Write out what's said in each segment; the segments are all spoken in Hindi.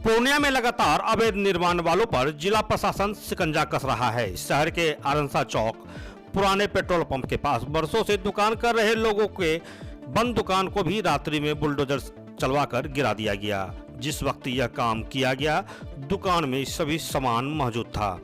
पूर्णिया में लगातार अवैध निर्माण वालों पर जिला प्रशासन शिकंजा कस रहा है। शहर के आरंसा चौक पुराने पेट्रोल पंप के पास बरसों से दुकान कर रहे लोगों के बंद दुकान को भी रात्रि में बुलडोजर चलवाकर गिरा दिया गया। जिस वक्त यह काम किया गया, दुकान में सभी सामान मौजूद था।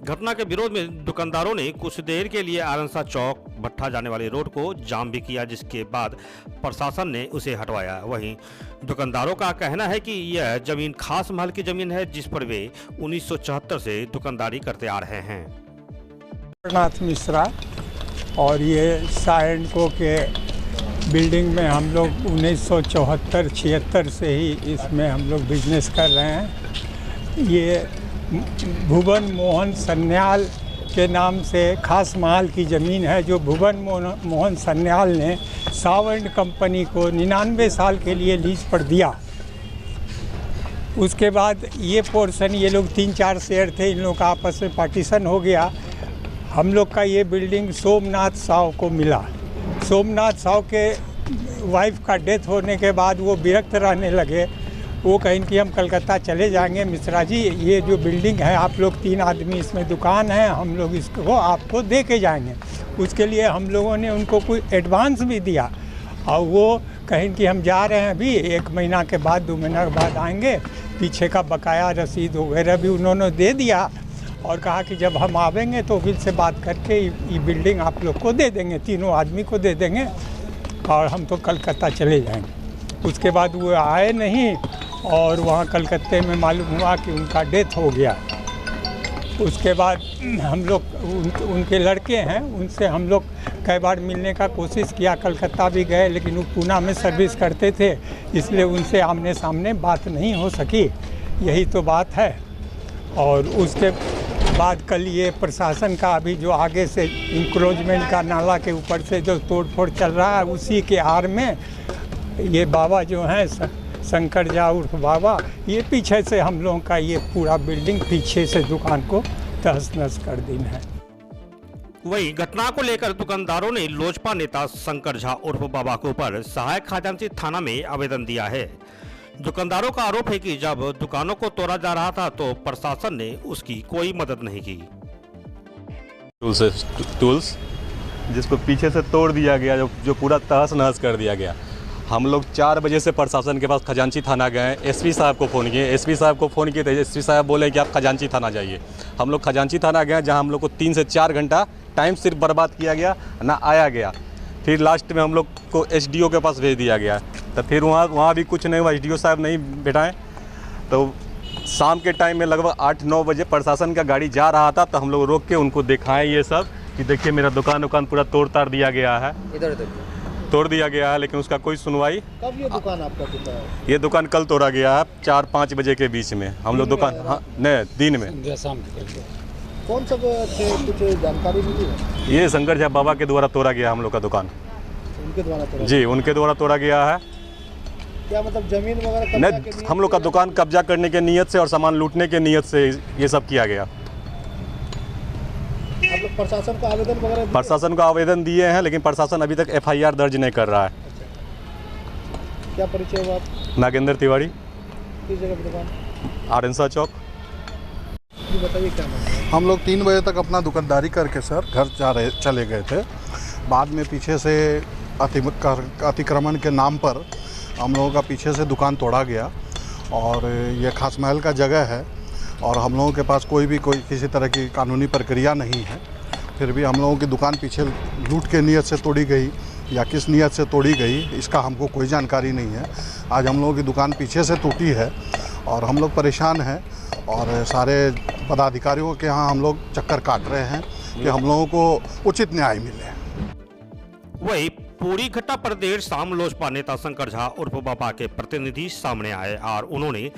घटना के विरोध में दुकानदारों ने कुछ देर के लिए आरंसा चौक भट्टा जाने वाले रोड को जाम भी किया, जिसके बाद प्रशासन ने उसे हटवाया। वहीं दुकानदारों का कहना है कि यह जमीन खास महल की जमीन है, जिस पर वे 1974 से दुकानदारी करते आ रहे हैं। नाथ मिश्रा और ये सायनको के बिल्डिंग में हम लोग 1974-76 से ही इसमें हम लोग बिजनेस कर रहे हैं। ये भुवन मोहन सन्याल के नाम से खास महल की ज़मीन है, जो भुवन मोहन सन्याल ने सावंड कंपनी को 99 साल के लिए लीज पर दिया। उसके बाद ये पोर्शन, ये लोग 3-4 शेयर थे, इन लोगों का आपस में पार्टीशन हो गया। हम लोग का ये बिल्डिंग सोमनाथ साव को मिला। सोमनाथ साव के वाइफ का डेथ होने के बाद वो विरक्त रहने लगे। वो कहीं कि हम कलकत्ता चले जाएंगे, मिश्रा जी ये जो बिल्डिंग है, आप लोग 3 आदमी इसमें दुकान है, हम लोग इसको आपको दे के जाएंगे। उसके लिए हम लोगों ने उनको कोई एडवांस भी दिया और वो कहीं कि हम जा रहे हैं, अभी 1 महीना के बाद 2 महीना के बाद आएंगे। पीछे का बकाया रसीद वगैरह भी उन्होंने दे दिया और कहा कि जब हम आवेंगे तो फिर से बात करके ये बिल्डिंग आप लोग को दे देंगे, तीनों आदमी को दे देंगे और हम तो कलकत्ता चले जाएंगे। उसके बाद वो आए नहीं और वहाँ कलकत्ते में मालूम हुआ कि उनका डेथ हो गया। उसके बाद हम लोग उनके लड़के हैं, उनसे हम लोग कई बार मिलने का कोशिश किया, कलकत्ता भी गए, लेकिन वो पूना में सर्विस करते थे, इसलिए उनसे आमने सामने बात नहीं हो सकी। यही तो बात है। और उसके बाद कल ये प्रशासन का अभी जो आगे से इंक्रोचमेंट का नाला के ऊपर से जो तोड़फोड़ चल रहा है, उसी के आड़ में ये बाबा जो हैं शंकर झा उर्फ बाबा, ये पीछे से हम लोगों का ये पूरा बिल्डिंग पीछे से दुकान को तहस नहस कर दी है। वहीं घटना को लेकर दुकानदारों ने लोजपा नेता शंकर झा उर्फ बाबा के ऊपर सहायक खजांची थाना में आवेदन दिया है। दुकानदारों का आरोप है कि जब दुकानों को तोड़ा जा रहा था तो प्रशासन ने उसकी कोई मदद नहीं की। टूल्स जिसको पीछे से तोड़ दिया गया, जो पूरा तहस नहस कर दिया गया। हम लोग 4 बजे से प्रशासन के पास खजांची थाना गए, एसपी साहब को फ़ोन किए। एसपी साहब को फ़ोन किए तो एसपी साहब बोले कि आप खजांची थाना जाइए। हम लोग खजांची थाना गए, जहां हम लोग को 3 से 4 घंटा टाइम सिर्फ बर्बाद किया गया, ना आया गया। फिर लास्ट में हम लोग को एसडीओ के पास भेज दिया गया। तो फिर वहाँ भी कुछ नहीं हुआ, एसडीओ साहब नहीं बैठाएँ। तो शाम के टाइम में लगभग 8-9 बजे प्रशासन का गाड़ी जा रहा था, तो हम लोग रोक के उनको दिखाएँ ये सब कि देखिए मेरा दुकान पूरा तोड़ ताड़ दिया गया है, इधर तोड़ दिया गया है, लेकिन उसका कोई सुनवाई। कब ये दुकान आपका टूटा है? ये दुकान कल तोड़ा गया है 4-5 बजे के बीच में। हम लोग दुकान, हाँ नहीं, दिन में। कौन सब थे, कुछ जानकारी मिली है? ये शंकर झा बाबा के द्वारा तोड़ा गया हम लोग का दुकान। उनके द्वारा तोड़ा? जी, उनके द्वारा तोड़ा गया है। क्या मतलब जमीन वगैरह नहीं, हम लोग का दुकान कब्जा करने के नियत से और सामान लूटने के नियत से ये सब किया गया। आप लोग प्रशासन को आवेदन वगैरह? प्रशासन को आवेदन दिए हैं, लेकिन प्रशासन अभी तक FIR दर्ज नहीं कर रहा है। क्या परिचय हुआ? नागेंद्र तिवारी। किस जगह पर दुकान? आरंसा चौक। ये बताइए क्या मतलब? हम लोग 3 बजे तक अपना दुकानदारी करके सर घर चले गए थे। बाद में पीछे से अतिक्रमण के नाम पर हम लोगों का पीछे से दुकान तोड़ा गया और ये खास महल का जगह है और हम लोगों के पास कोई किसी तरह की कानूनी प्रक्रिया नहीं है। फिर भी हम लोगों की दुकान पीछे लूट के नियत से तोड़ी गई या किस नियत से तोड़ी गई, इसका हमको कोई जानकारी नहीं है। आज हम लोगों की दुकान पीछे से टूटी है और हम लोग परेशान हैं और सारे पदाधिकारियों के यहाँ हम लोग चक्कर काट रहे हैं कि हम लोगों को उचित न्याय मिले। वही पूरी घटना पर देर शाम लोजपा नेता शंकर झा उर्फ बाबा के प्रतिनिधि सामने आए और उन्होंने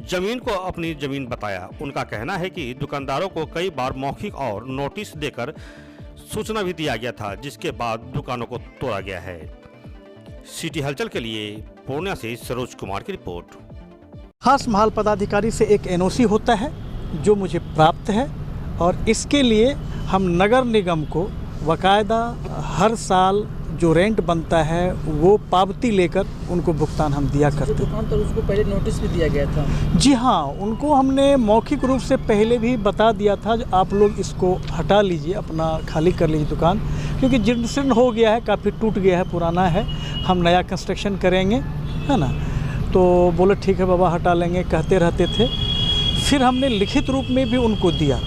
जमीन को अपनी जमीन बताया। उनका कहना है कि दुकानदारों को कई बार मौखिक और नोटिस देकर सूचना भी दिया गया था, जिसके बाद दुकानों को तोड़ा गया है। सिटी हलचल के लिए पूर्णिया से सरोज कुमार की रिपोर्ट। खास महल पदाधिकारी से एक NOC होता है जो मुझे प्राप्त है और इसके लिए हम नगर निगम को बाकायदा हर साल जो रेंट बनता है वो पावती लेकर उनको भुगतान हम दिया करते। दुकान पर उसको पहले नोटिस भी दिया गया था? जी हाँ, उनको हमने मौखिक रूप से पहले भी बता दिया था आप लोग इसको हटा लीजिए, अपना खाली कर लीजिए दुकान, क्योंकि जीर्ण हो गया है, काफ़ी टूट गया है, पुराना है, हम नया कंस्ट्रक्शन करेंगे, है ना। तो बोले ठीक है बाबा हटा लेंगे, कहते रहते थे। फिर हमने लिखित रूप में भी उनको दिया।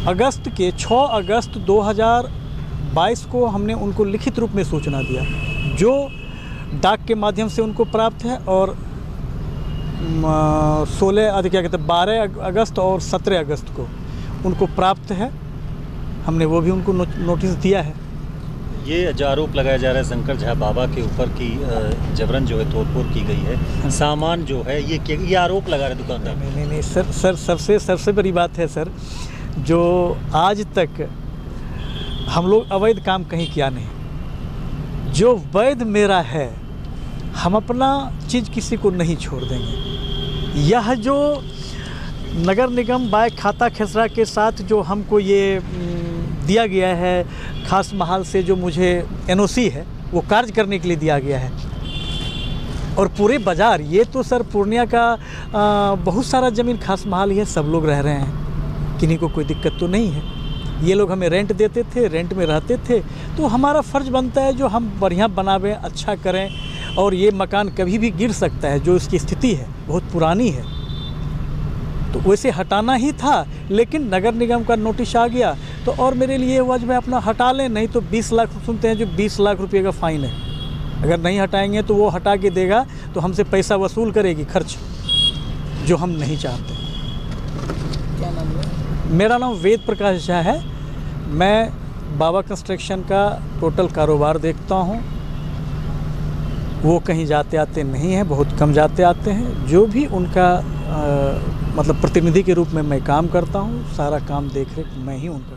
अगस्त के 6 अगस्त 2022 को हमने उनको लिखित रूप में सूचना दिया, जो डाक के माध्यम से उनको प्राप्त है, और 12 अगस्त और 17 अगस्त को उनको प्राप्त है। हमने वो भी उनको नोटिस दिया है। ये जो आरोप लगाया जा रहा है शंकर झा बाबा के ऊपर की जबरन जो है तोड़फोड़ की गई है, सामान जो है ये आरोप लगा रहे दुकानदार। नहीं सर, सबसे बड़ी बात है सर, जो आज तक हम लोग अवैध काम कहीं किया नहीं। जो वैध मेरा है, हम अपना चीज़ किसी को नहीं छोड़ देंगे। यह जो नगर निगम बाय खाता खेसरा के साथ जो हमको ये दिया गया है, खास महल से जो मुझे एनओसी है वो कार्य करने के लिए दिया गया है, और पूरे बाज़ार, ये तो सर पूर्णिया का बहुत सारा ज़मीन खास महल ही है, सब लोग रह रहे हैं, किन्हीं को कोई दिक्कत तो नहीं है। ये लोग हमें रेंट देते थे, रेंट में रहते थे, तो हमारा फ़र्ज़ बनता है जो हम बढ़िया बनावें, अच्छा करें। और ये मकान कभी भी गिर सकता है, जो इसकी स्थिति है बहुत पुरानी है, तो वैसे हटाना ही था, लेकिन नगर निगम का नोटिस आ गया तो और मेरे लिए हुआ जो मैं अपना हटा लें, नहीं तो 20 लाख सुनते हैं, जो 20 लाख रुपये का फ़ाइन है। अगर नहीं हटाएंगे तो वो हटा के देगा, तो हमसे पैसा वसूल करेगी खर्च, जो हम नहीं चाहते। क्या नाम है? मेरा नाम वेद प्रकाश झा है। मैं बाबा कंस्ट्रक्शन का टोटल कारोबार देखता हूँ। वो कहीं जाते आते नहीं हैं, बहुत कम जाते आते हैं। जो भी उनका मतलब प्रतिनिधि के रूप में मैं काम करता हूँ, सारा काम देख रेख मैं ही उनका